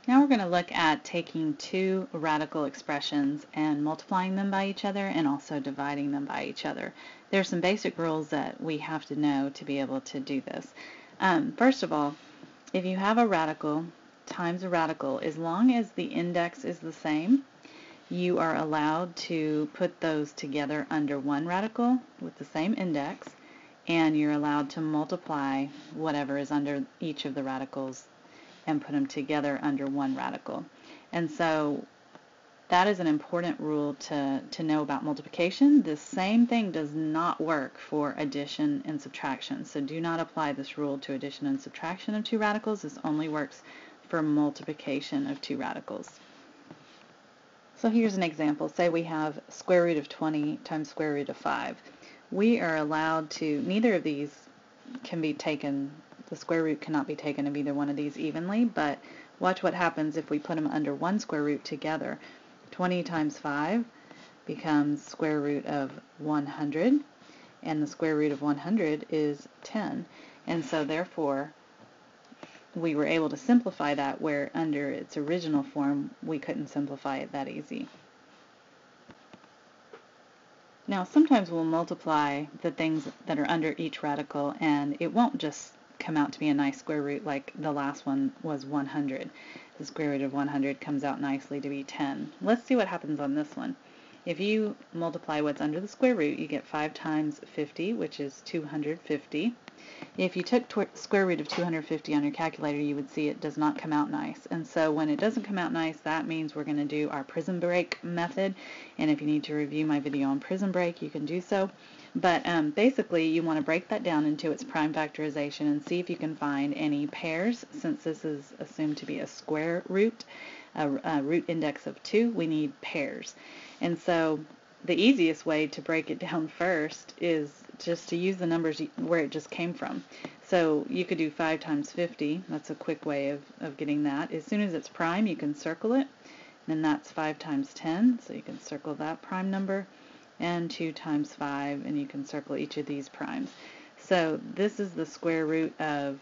Now we're going to look at taking two radical expressions and multiplying them by each other and also dividing them by each other. There are some basic rules that we have to know to be able to do this. First of all, if you have a radical times a radical, as long as the index is the same, you are allowed to put those together under one radical with the same index, and you're allowed to multiply whatever is under each of the radicals and put them together under one radical. And so that is an important rule to know about multiplication. The same thing does not work for addition and subtraction. So do not apply this rule to addition and subtraction of two radicals. This only works for multiplication of two radicals. So here's an example. Say we have square root of 20 times square root of 5. We are allowed to, neither of these can be taken, the square root cannot be taken of either one of these evenly, but watch what happens if we put them under one square root together. 20 times 5 becomes square root of 100, and the square root of 100 is 10. And so therefore, we were able to simplify that, where under its original form, we couldn't simplify it that easy. Now, sometimes we'll multiply the things that are under each radical, and it won't just come out to be a nice square root like the last one was 100. The square root of 100 comes out nicely to be 10. Let's see what happens on this one. If you multiply what's under the square root, you get 5 times 50, which is 250. If you took square root of 250 on your calculator, you would see it does not come out nice. And so when it doesn't come out nice, that means we're going to do our prison break method. And if you need to review my video on prison break, you can do so. But basically, you want to break that down into its prime factorization and see if you can find any pairs. Since this is assumed to be a square root, a root index of 2, we need pairs. And so the easiest way to break it down first is just to use the numbers where it just came from. So you could do 5 times 50. That's a quick way of getting that. As soon as it's prime, you can circle it. Then that's 5 times 10, so you can circle that prime number. And 2 times 5, and you can circle each of these primes. So this is the square root of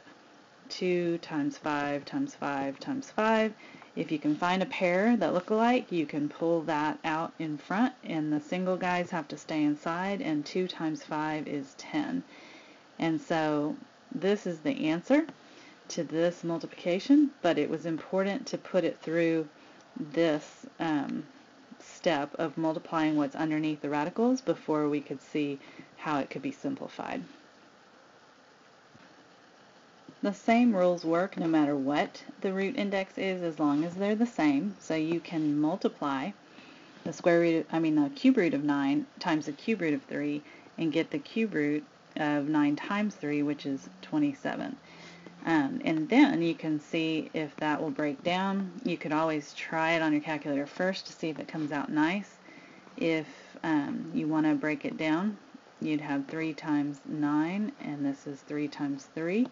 2 times 5 times 5 times 5. If you can find a pair that look alike, you can pull that out in front, and the single guys have to stay inside, and 2 times 5 is 10. And so this is the answer to this multiplication, but it was important to put it through this step of multiplying what's underneath the radicals before we could see how it could be simplified. The same rules work no matter what the root index is, as long as they're the same. So you can multiply the cube root of 9 times the cube root of 3 and get the cube root of 9 times 3, which is 27. And then you can see if that will break down. You could always try it on your calculator first to see if it comes out nice. If you want to break it down, you'd have 3 times 9, and this is 3 times 3.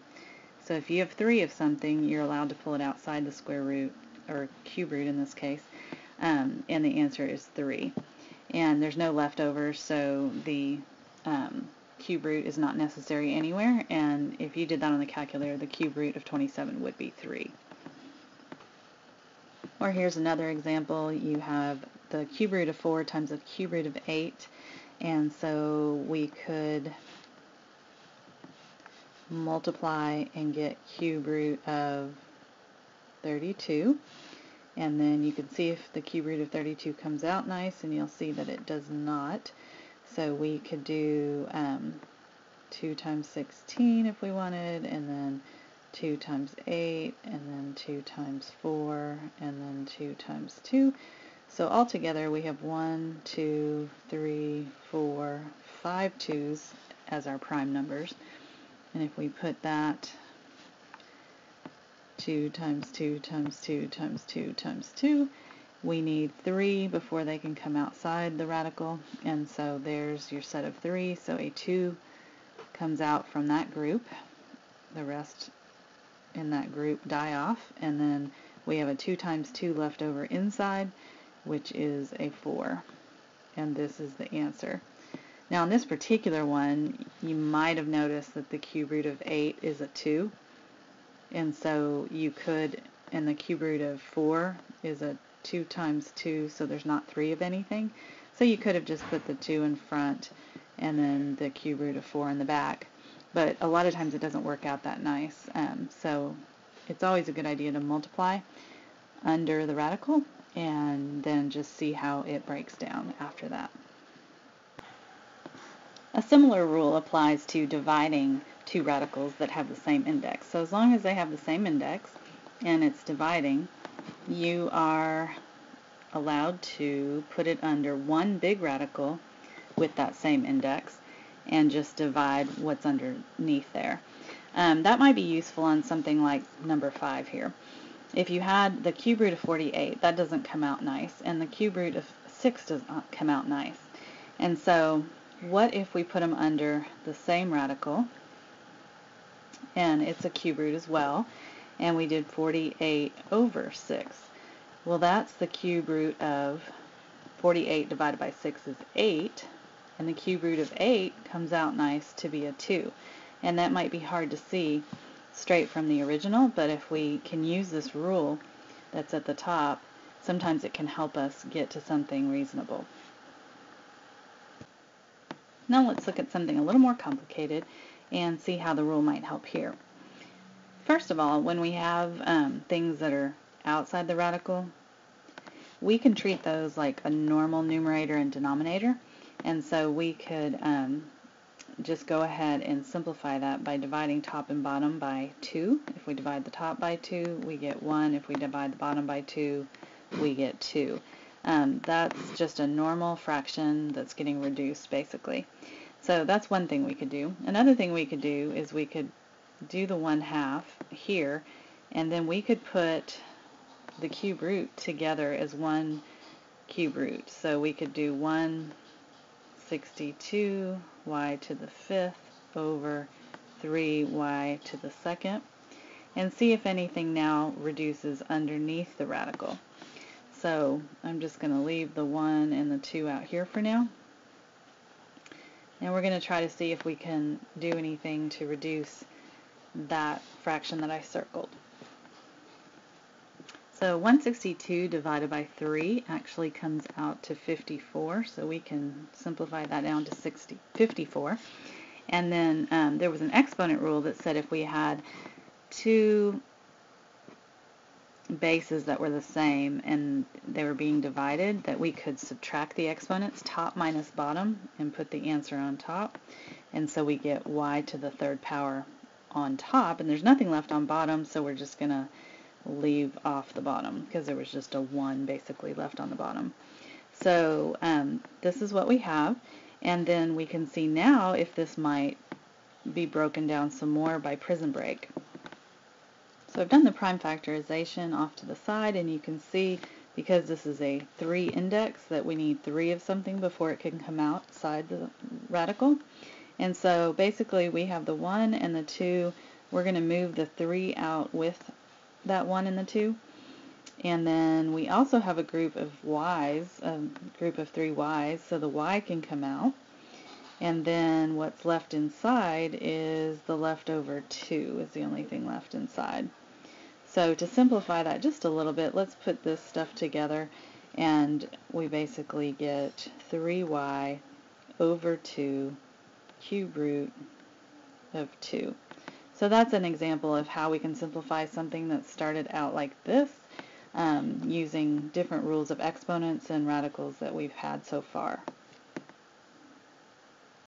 So if you have 3 of something, you're allowed to pull it outside the square root, or cube root in this case, and the answer is 3. And there's no leftovers, so the cube root is not necessary anywhere, and if you did that on the calculator, the cube root of 27 would be 3. Or here's another example. You have the cube root of 4 times the cube root of 8, and so we could multiply and get cube root of 32, and then you can see if the cube root of 32 comes out nice, and you'll see that it does not. So we could do 2 times 16 if we wanted, and then 2 times 8, and then 2 times 4, and then 2 times 2. So altogether we have 1, 2, 3, 4, 5 2's as our prime numbers. And if we put that 2 times 2 times 2 times 2 times 2, we need 3 before they can come outside the radical, and so there's your set of 3. So a 2 comes out from that group. The rest in that group die off, and then we have a 2 times 2 left over inside, which is a 4. And this is the answer. Now in this particular one, you might have noticed that the cube root of 8 is a 2, and so you could and the cube root of 4 is a 2 times 2, so there's not 3 of anything. So you could have just put the 2 in front and then the cube root of 4 in the back. But a lot of times it doesn't work out that nice. So it's always a good idea to multiply under the radical and then just see how it breaks down after that. A similar rule applies to dividing two radicals that have the same index. So as long as they have the same index and it's dividing, you are allowed to put it under one big radical with that same index and just divide what's underneath there. That might be useful on something like number 5 here. If you had the cube root of 48, that doesn't come out nice, and the cube root of 6 does not come out nice. And so what if we put them under the same radical, and it's a cube root as well, and we did 48 over 6. Well, that's the cube root of 48 divided by 6 is 8, and the cube root of 8 comes out nice to be a 2. And that might be hard to see straight from the original, but if we can use this rule that's at the top, sometimes it can help us get to something reasonable. Now let's look at something a little more complicated and see how the rule might help here. First of all, when we have things that are outside the radical, we can treat those like a normal numerator and denominator, and so we could just go ahead and simplify that by dividing top and bottom by 2. If we divide the top by 2, we get 1. If we divide the bottom by 2, we get 2. That's just a normal fraction that's getting reduced, basically. So that's one thing we could do. Another thing we could do is we could do the 1/2 here, and then we could put the cube root together as one cube root. So we could do 1/62 y to the 5th over 3y to the 2nd, and see if anything now reduces underneath the radical. So I'm just going to leave the 1 and the 2 out here for now, and we're going to try to see if we can do anything to reduce that fraction that I circled. So 162 divided by 3 actually comes out to 54, so we can simplify that down to 54. And then there was an exponent rule that said if we had two bases that were the same and they were being divided, that we could subtract the exponents, top minus bottom, and put the answer on top. And so we get y to the 3rd power on top, and there's nothing left on bottom, so we're just going to leave off the bottom because there was just a 1 basically left on the bottom. So this is what we have, and then we can see now if this might be broken down some more by prison break. So I've done the prime factorization off to the side, and you can see because this is a 3 index that we need 3 of something before it can come outside the radical. And so basically we have the 1 and the 2. We're going to move the 3 out with that 1 and the 2, and then we also have a group of y's, a group of 3 y's, so the y can come out, and then what's left inside is the leftover 2 is the only thing left inside. So to simplify that just a little bit, let's put this stuff together, and we basically get 3y over 2 cube root of 2. So that's an example of how we can simplify something that started out like this using different rules of exponents and radicals that we've had so far.